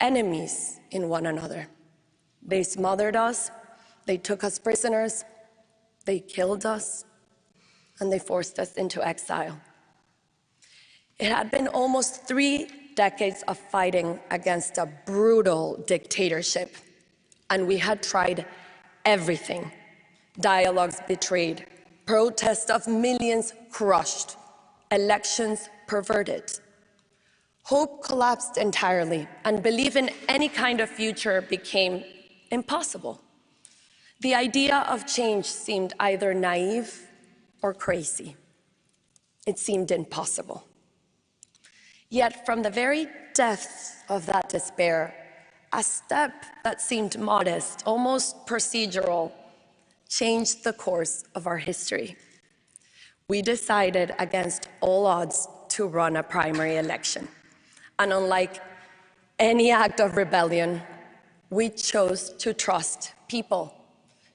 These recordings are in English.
enemies in one another. They smothered us, they took us prisoners, they killed us, and they forced us into exile. It had been almost 3 decades of fighting against a brutal dictatorship, and we had tried everything. Dialogues betrayed, protests of millions crushed, elections perverted. Hope collapsed entirely, and belief in any kind of future became impossible. The idea of change seemed either naive or crazy. It seemed impossible. Yet from the very depths of that despair, a step that seemed modest, almost procedural, changed the course of our history. We decided against all odds to run a primary election. And unlike any act of rebellion, we chose to trust people,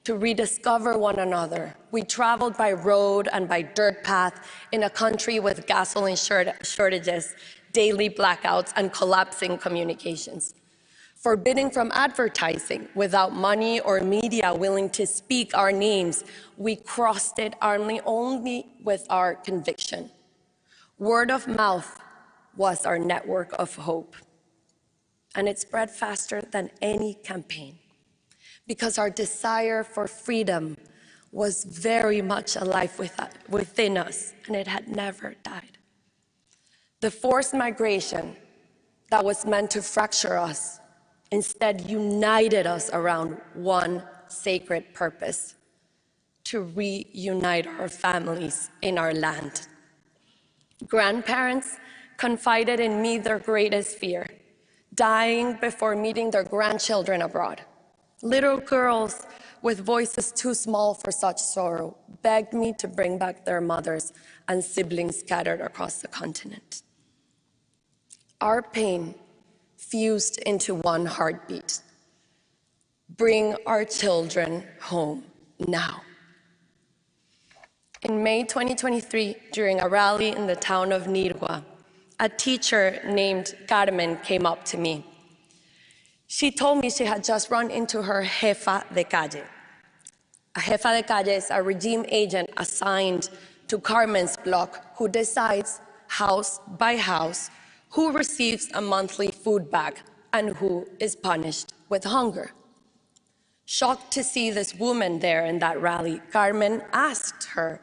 to rediscover one another. We traveled by road and by dirt path in a country with gasoline shortages, daily blackouts, and collapsing communications. Forbidding from advertising, without money or media willing to speak our names, we crossed it only with our conviction. Word of mouth was our network of hope. And it spread faster than any campaign, because our desire for freedom was very much alive within us, and it had never died. The forced migration that was meant to fracture us instead united us around one sacred purpose: to reunite our families in our land. Grandparents confided in me their greatest fear: dying before meeting their grandchildren abroad. Little girls with voices too small for such sorrow begged me to bring back their mothers and siblings scattered across the continent. Our pain fused into one heartbeat: bring our children home now. In May 2023, during a rally in the town of Nirgua, a teacher named Carmen came up to me. She told me she had just run into her jefa de calle. A jefa de calle is a regime agent assigned to Carmen's block who decides, house by house, who receives a monthly food bag and who is punished with hunger. Shocked to see this woman there in that rally, Carmen asked her,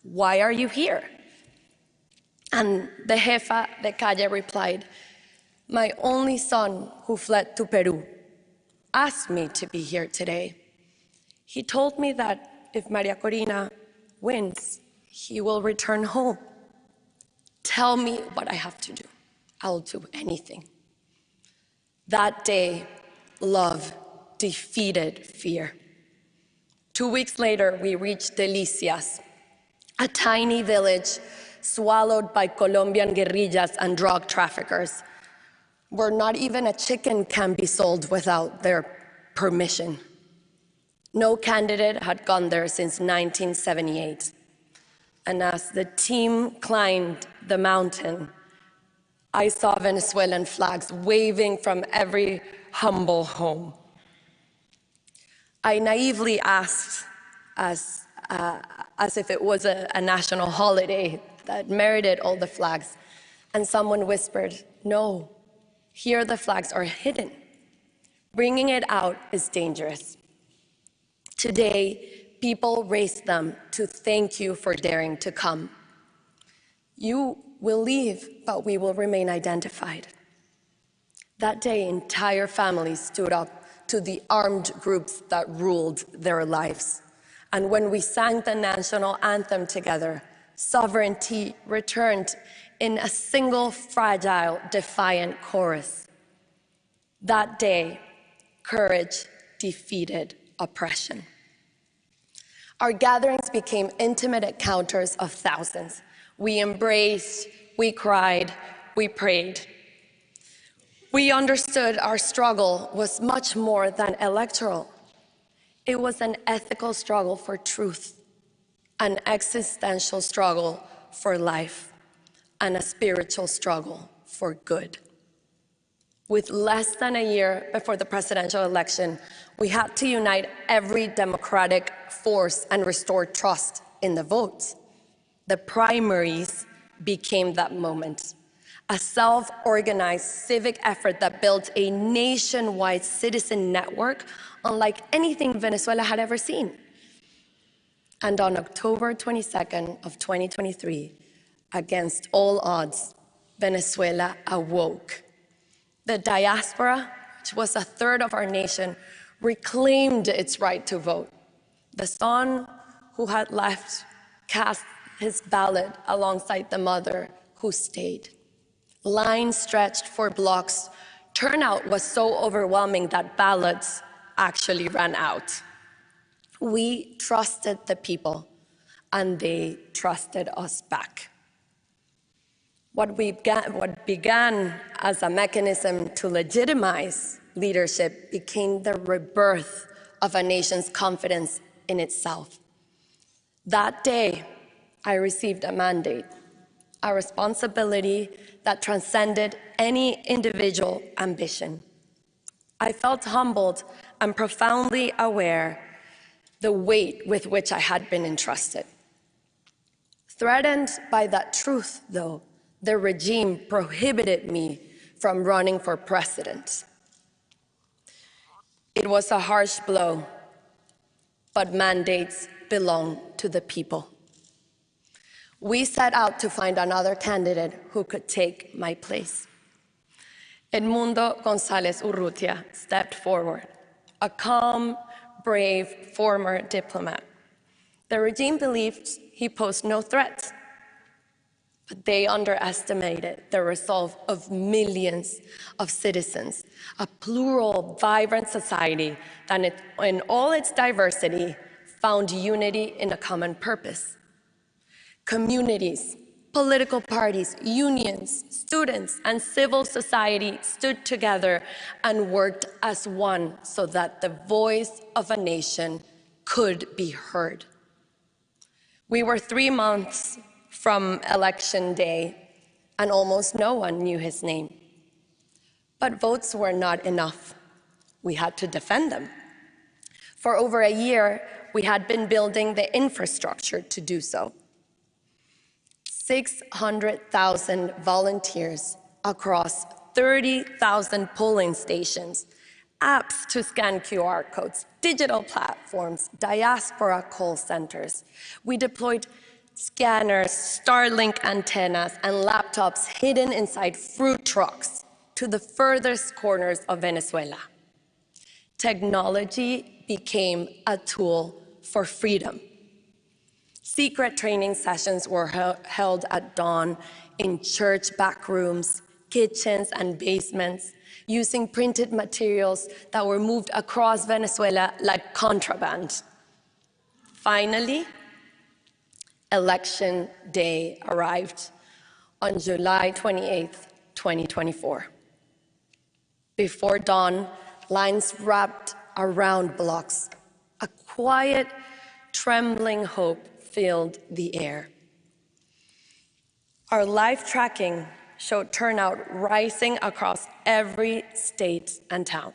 "Why are you here?" And the jefa de calle replied, "My only son, who fled to Peru, asked me to be here today. He told me that if Maria Corina wins, he will return home. Tell me what I have to do. I'll do anything." That day, love defeated fear. 2 weeks later, we reached Delicias, a tiny village swallowed by Colombian guerrillas and drug traffickers, where not even a chicken can be sold without their permission. No candidate had gone there since 1978. And as the team climbed the mountain, I saw Venezuelan flags waving from every humble home. I naively asked, as if it was a national holiday that merited all the flags, and someone whispered, "No, here the flags are hidden. Bringing it out is dangerous." Today, people raise them to thank you for daring to come. You will leave, but we will remain identified. That day, entire families stood up to the armed groups that ruled their lives. And when we sang the national anthem together, sovereignty returned in a single fragile, defiant chorus. That day, courage defeated oppression. Our gatherings became intimate encounters of thousands. We embraced, we cried, we prayed. We understood our struggle was much more than electoral. It was an ethical struggle for truth, an existential struggle for life, and a spiritual struggle for good. With less than a year before the presidential election, we had to unite every democratic force and restore trust in the vote. The primaries became that moment, a self-organized civic effort that built a nationwide citizen network unlike anything Venezuela had ever seen. And on October 22nd of 2023, against all odds, Venezuela awoke. The diaspora, which was a third of our nation, reclaimed its right to vote. The son who had left cast his ballot alongside the mother who stayed. Lines stretched for blocks. Turnout was so overwhelming that ballots actually ran out. We trusted the people, and they trusted us back. What began as a mechanism to legitimize leadership became the rebirth of a nation's confidence in itself. That day, I received a mandate, a responsibility that transcended any individual ambition. I felt humbled and profoundly aware the weight with which I had been entrusted. Threatened by that truth, though, the regime prohibited me from running for president. It was a harsh blow, but mandates belong to the people. We set out to find another candidate who could take my place. Edmundo González Urrutia stepped forward, a calm, brave former diplomat. The regime believed he posed no threat, but they underestimated the resolve of millions of citizens, a plural, vibrant society that in all its diversity found unity in a common purpose. Communities, political parties, unions, students, and civil society stood together and worked as one so that the voice of a nation could be heard. We were 3 months from election day, and almost no one knew his name. But votes were not enough. We had to defend them. For over a year, we had been building the infrastructure to do so. 600,000 volunteers across 30,000 polling stations, apps to scan QR codes, digital platforms, diaspora call centers. We deployed scanners, Starlink antennas, and laptops hidden inside fruit trucks to the furthest corners of Venezuela. Technology became a tool for freedom. Secret training sessions were held at dawn in church back rooms, kitchens, and basements, using printed materials that were moved across Venezuela like contraband. Finally, election day arrived on July 28, 2024. Before dawn, lines wrapped around blocks. A quiet, trembling hope filled the air. Our live tracking showed turnout rising across every state and town.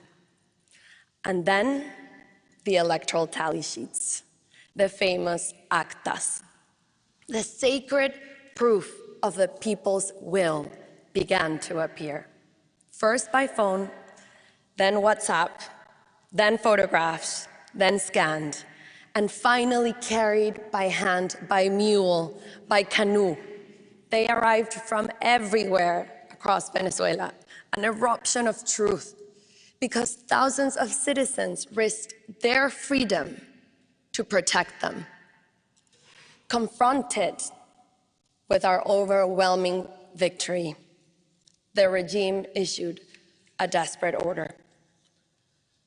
And then the electoral tally sheets, the famous actas. The sacred proof of the people's will began to appear. First by phone, then WhatsApp, then photographs, then scanned, and finally carried by hand, by mule, by canoe. They arrived from everywhere across Venezuela, an eruption of truth, because thousands of citizens risked their freedom to protect them. Confronted with our overwhelming victory, the regime issued a desperate order.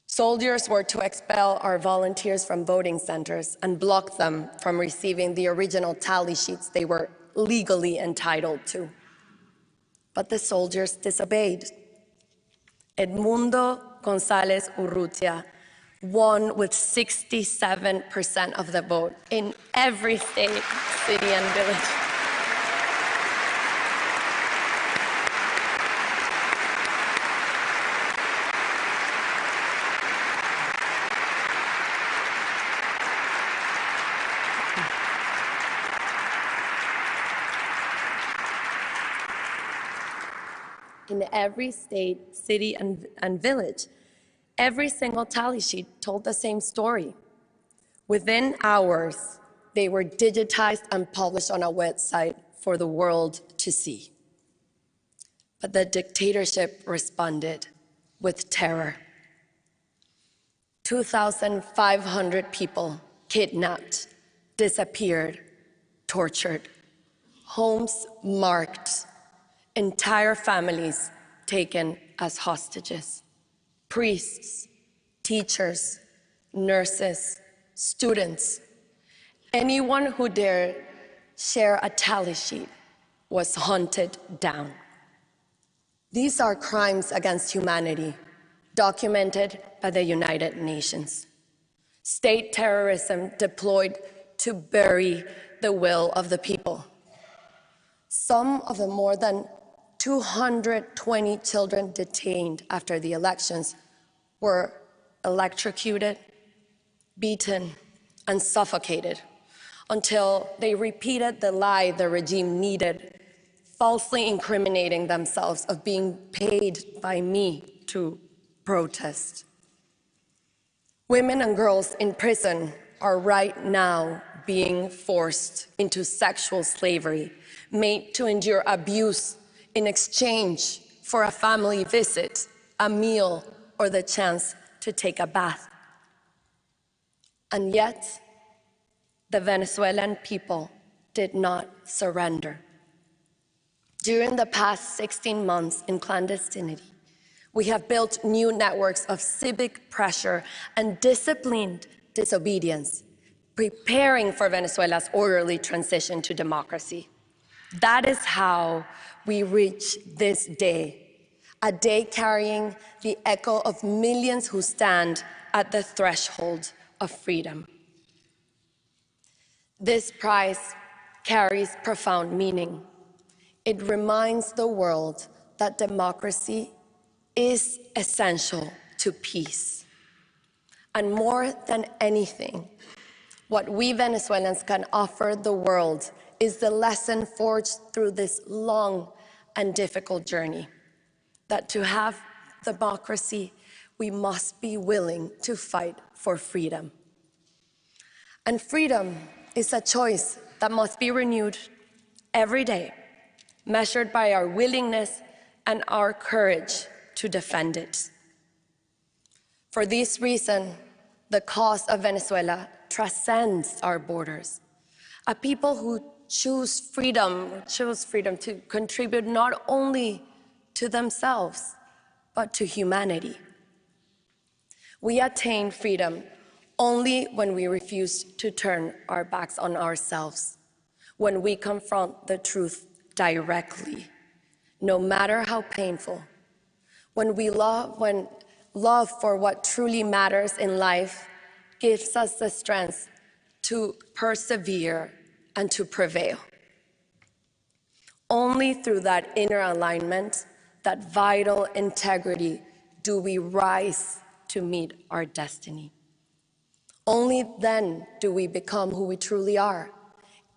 Soldiers were to expel our volunteers from voting centers and block them from receiving the original tally sheets they were legally entitled to. But the soldiers disobeyed. Edmundo González Urrutia won with 67% of the vote in every state, city, and village. in every state, city, and village. Every single tally sheet told the same story. Within hours, they were digitized and published on a website for the world to see. But the dictatorship responded with terror. 2,500 people kidnapped, disappeared, tortured, homes marked, entire families taken as hostages. Priests, teachers, nurses, students, anyone who dared share a tally sheet was hunted down. These are crimes against humanity, documented by the United Nations. State terrorism deployed to bury the will of the people. Some of the more than 220 children detained after the elections were electrocuted, beaten, and suffocated until they repeated the lie the regime needed, falsely incriminating themselves of being paid by me to protest. Women and girls in prison are right now being forced into sexual slavery, made to endure abuse in exchange for a family visit, a meal, or the chance to take a bath. And yet, the Venezuelan people did not surrender. During the past 16 months in clandestinity, we have built new networks of civic pressure and disciplined disobedience, preparing for Venezuela's orderly transition to democracy. That is how we reach this day, a day carrying the echo of millions who stand at the threshold of freedom. This prize carries profound meaning. It reminds the world that democracy is essential to peace. And more than anything, what we Venezuelans can offer the world is the lesson forged through this long and difficult journey, that to have democracy, we must be willing to fight for freedom. And freedom is a choice that must be renewed every day, measured by our willingness and our courage to defend it. For this reason, the cause of Venezuela transcends our borders. A people who choose freedom to contribute not only to themselves, but to humanity. We attain freedom only when we refuse to turn our backs on ourselves, when we confront the truth directly, no matter how painful, when love for what truly matters in life gives us the strength to persevere and to prevail. Only through that inner alignment, that vital integrity, do we rise to meet our destiny. Only then do we become who we truly are,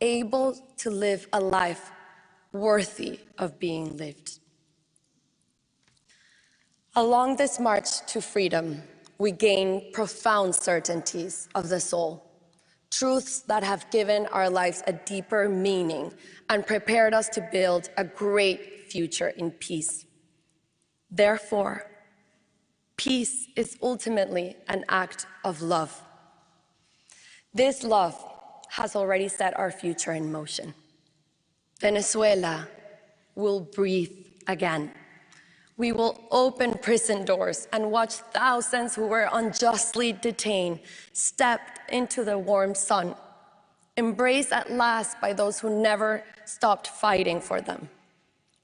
able to live a life worthy of being lived. Along this march to freedom, we gain profound certainties of the soul, truths that have given our lives a deeper meaning and prepared us to build a great future in peace. Therefore, peace is ultimately an act of love. This love has already set our future in motion. Venezuela will breathe again. We will open prison doors and watch thousands who were unjustly detained step into the warm sun, embraced at last by those who never stopped fighting for them.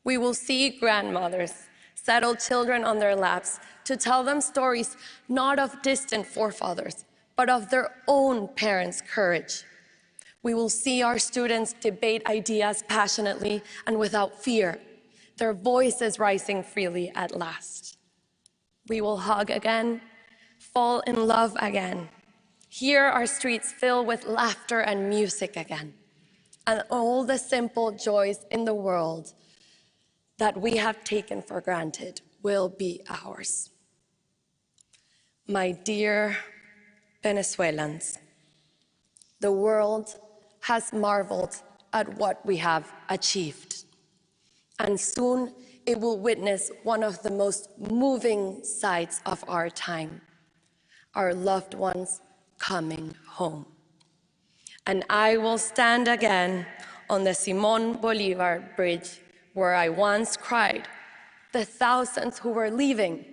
We will see grandmothers settle children on their laps to tell them stories not of distant forefathers, but of their own parents' courage. We will see our students debate ideas passionately and without fear, their voices rising freely at last. We will hug again, fall in love again, hear our streets fill with laughter and music again, and all the simple joys in the world that we have taken for granted will be ours. My dear Venezuelans, the world has marveled at what we have achieved, and soon it will witness one of the most moving sights of our time, our loved ones coming home. And I will stand again on the Simón Bolívar Bridge, where I once cried the thousands who were leaving,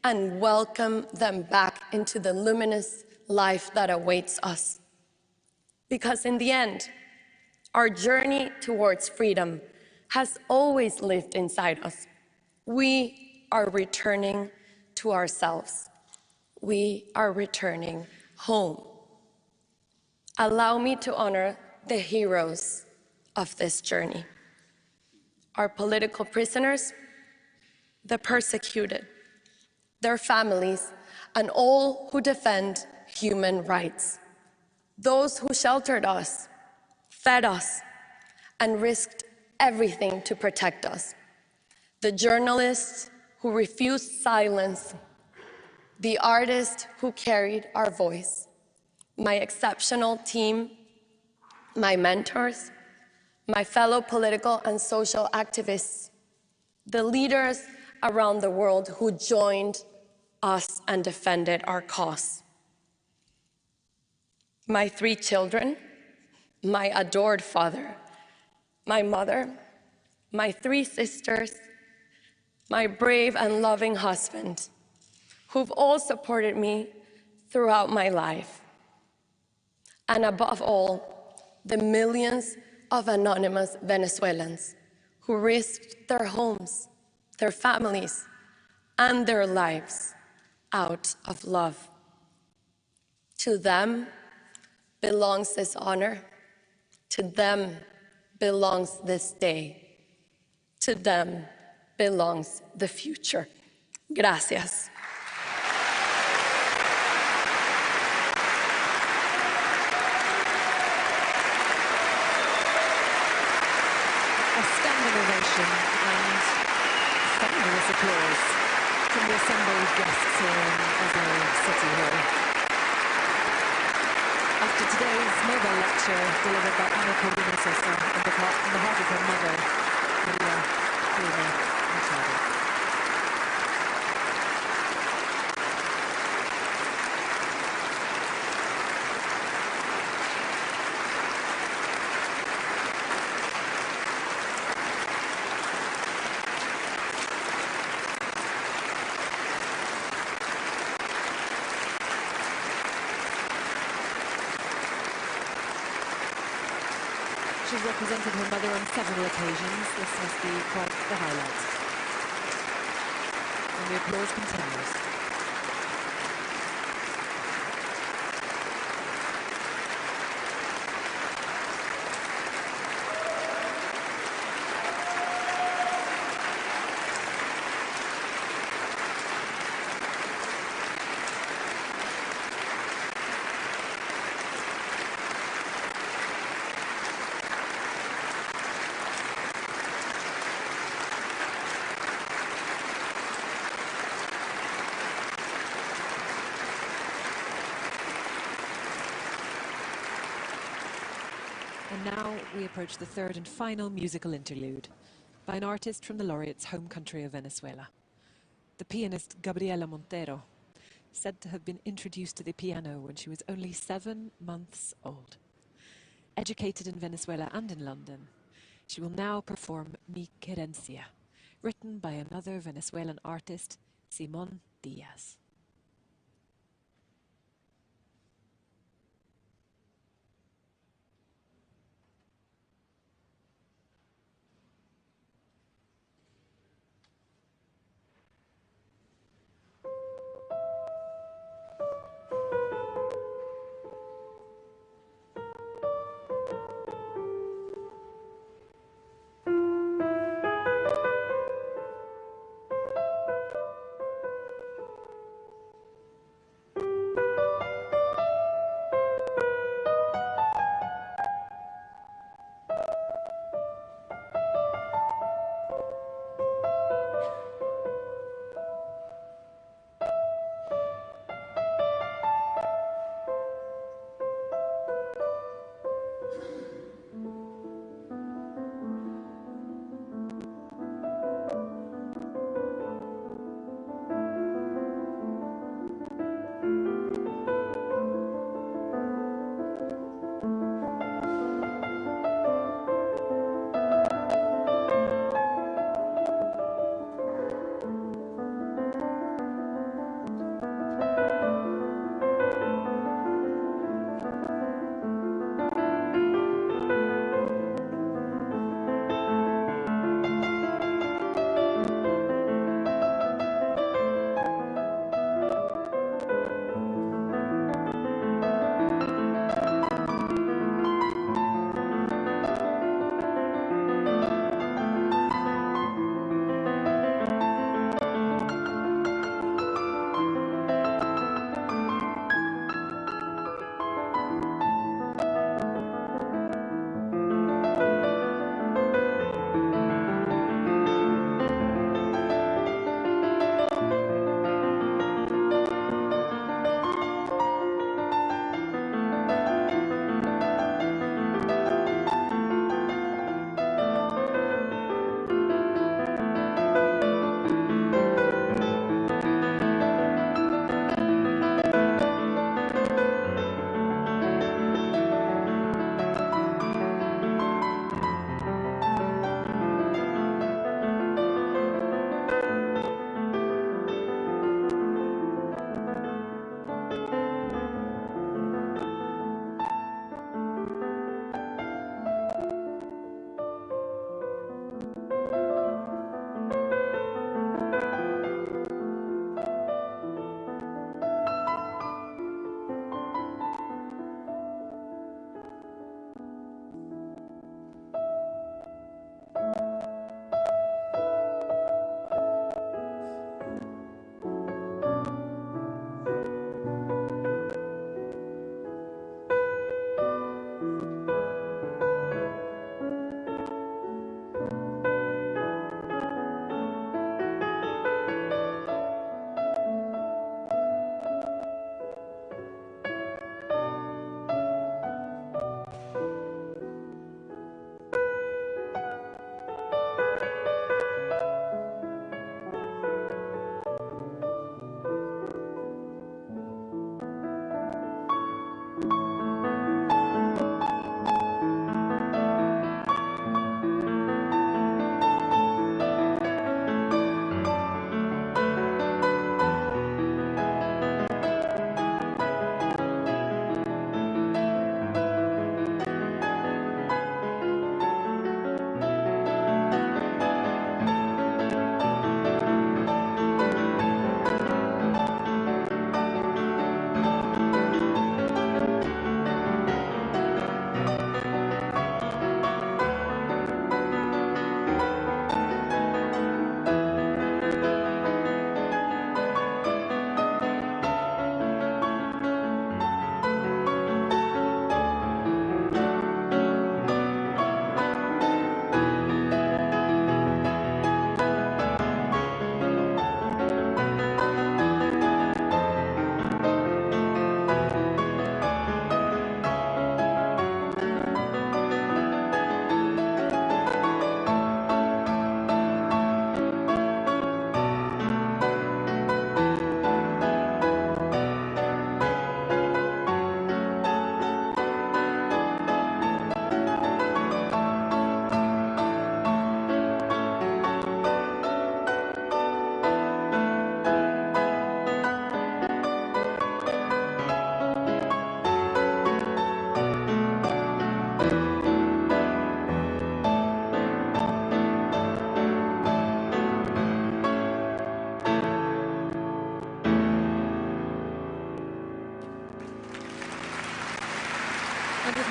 and welcome them back into the luminous life that awaits us. Because in the end, our journey towards freedom has always lived inside us. We are returning to ourselves. We are returning home. Allow me to honor the heroes of this journey: our political prisoners, the persecuted, their families, and all who defend human rights, those who sheltered us, fed us, and risked everything to protect us, the journalists who refused silence, the artists who carried our voice, my exceptional team, my mentors, my fellow political and social activists, the leaders around the world who joined us and defended our cause. My 3 children, my adored father, my mother, my 3 sisters, my brave and loving husband, who've all supported me throughout my life. And above all, the millions of anonymous Venezuelans who risked their homes, their families, and their lives out of love. To them belongs this honor. To them belongs this day. To them belongs the future. Gracias. A standing ovation and thunderous applause from the assembled guests here in Oslo City Hall. After today's Nobel lecture delivered by Anna Corina Sosa on behalf of her mother, Maria Corina Machado. She's represented her mother on several occasions. This must be quite the highlight. And the applause continues. And now we approach the third and final musical interlude by an artist from the laureate's home country of Venezuela. The pianist Gabriela Montero, said to have been introduced to the piano when she was only 7 months old. Educated in Venezuela and in London, she will now perform Mi Querencia, written by another Venezuelan artist, Simón Díaz.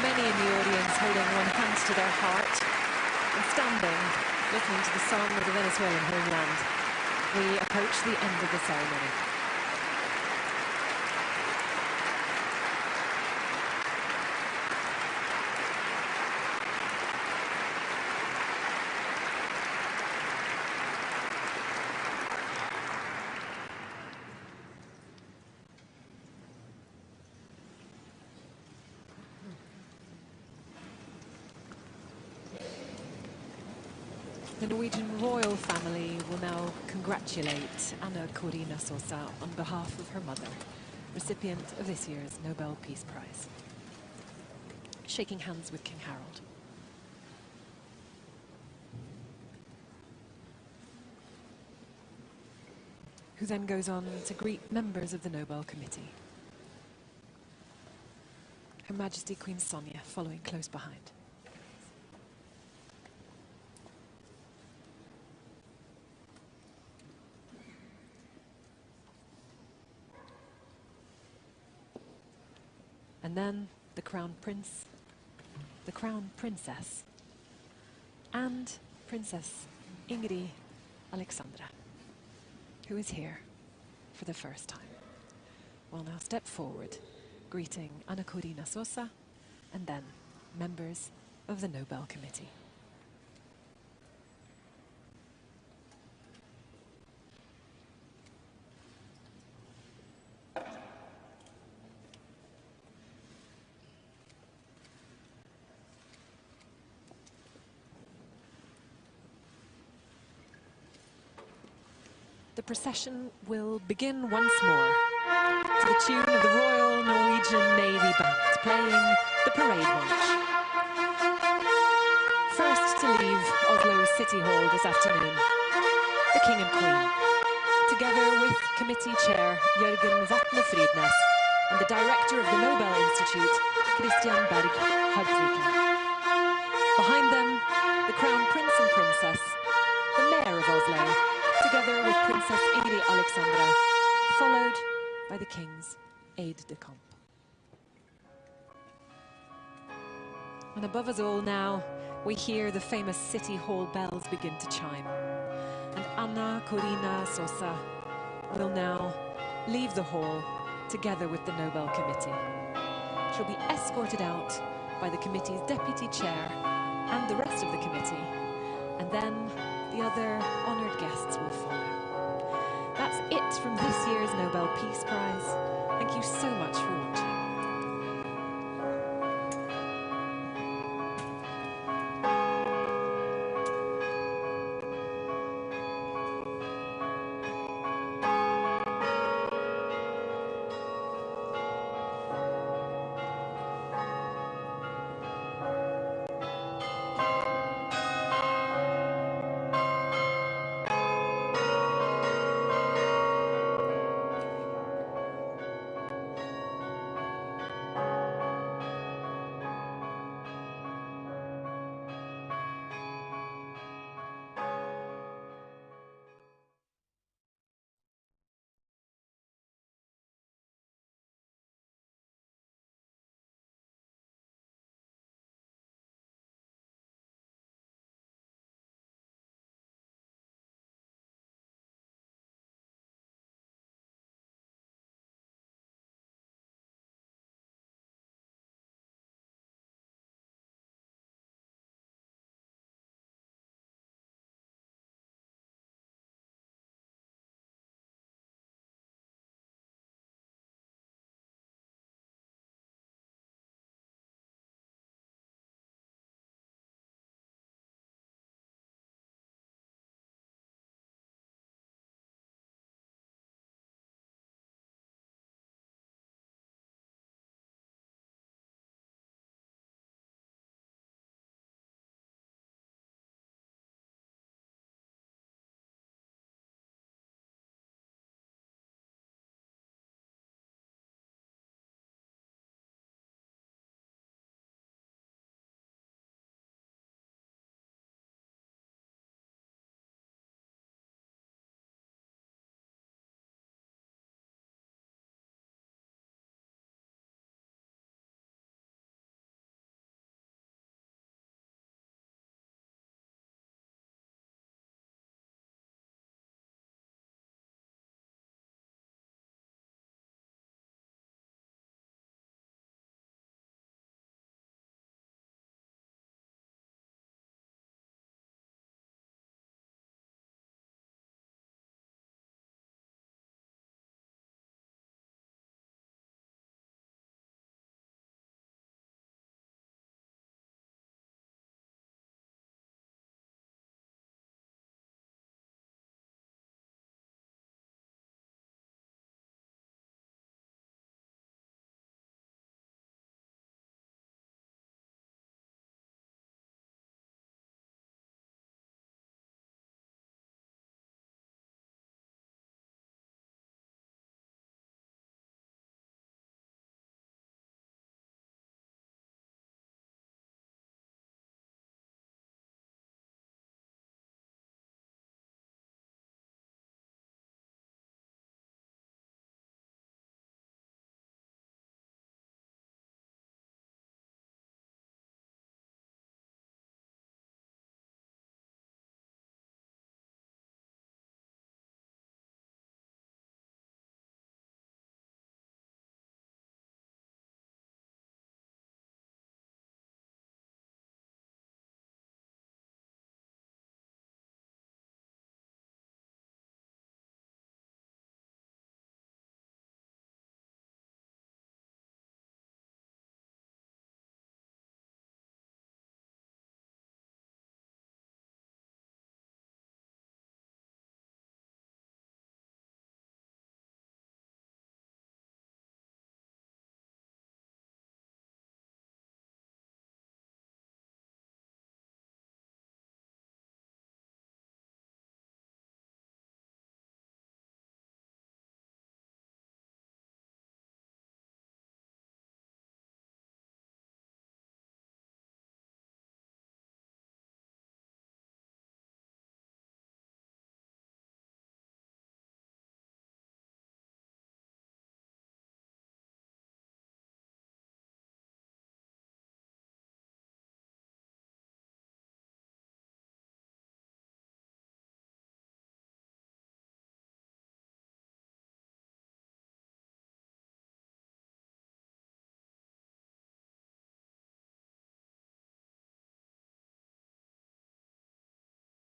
many in the audience holding one hand to their heart and standing, listening to the song of the Venezuelan homeland, we approach the end of the ceremony. The Norwegian royal family will now congratulate Anna Corina Sosa on behalf of her mother, recipient of this year's Nobel Peace Prize. Shaking hands with King Harold. Who then goes on to greet members of the Nobel Committee. Her Majesty Queen Sonia following close behind. And then the Crown Prince, the Crown Princess, and Princess Ingrid Alexandra, who is here for the first time, will now step forward, greeting Anna Corina Sosa and then members of the Nobel Committee. The procession will begin once more to the tune of the Royal Norwegian Navy Band playing the parade march. First to leave Oslo City Hall this afternoon, the King and Queen, together with Committee Chair Jørgen Vatne Fridnes and the Director of the Nobel Institute, Christian Berg Hartviken. Behind them, the Crown Prince and Princess, the Mayor of Oslo, together with Princess Ingrid Alexandra, followed by the King's aide-de-camp. And above us all now, we hear the famous City Hall bells begin to chime. And Anna Corina Sosa will now leave the hall together with the Nobel Committee. She'll be escorted out by the committee's deputy chair and the rest of the committee, and then the other honoured guests will follow. That's it from this year's Nobel Peace Prize. Thank you so much for watching.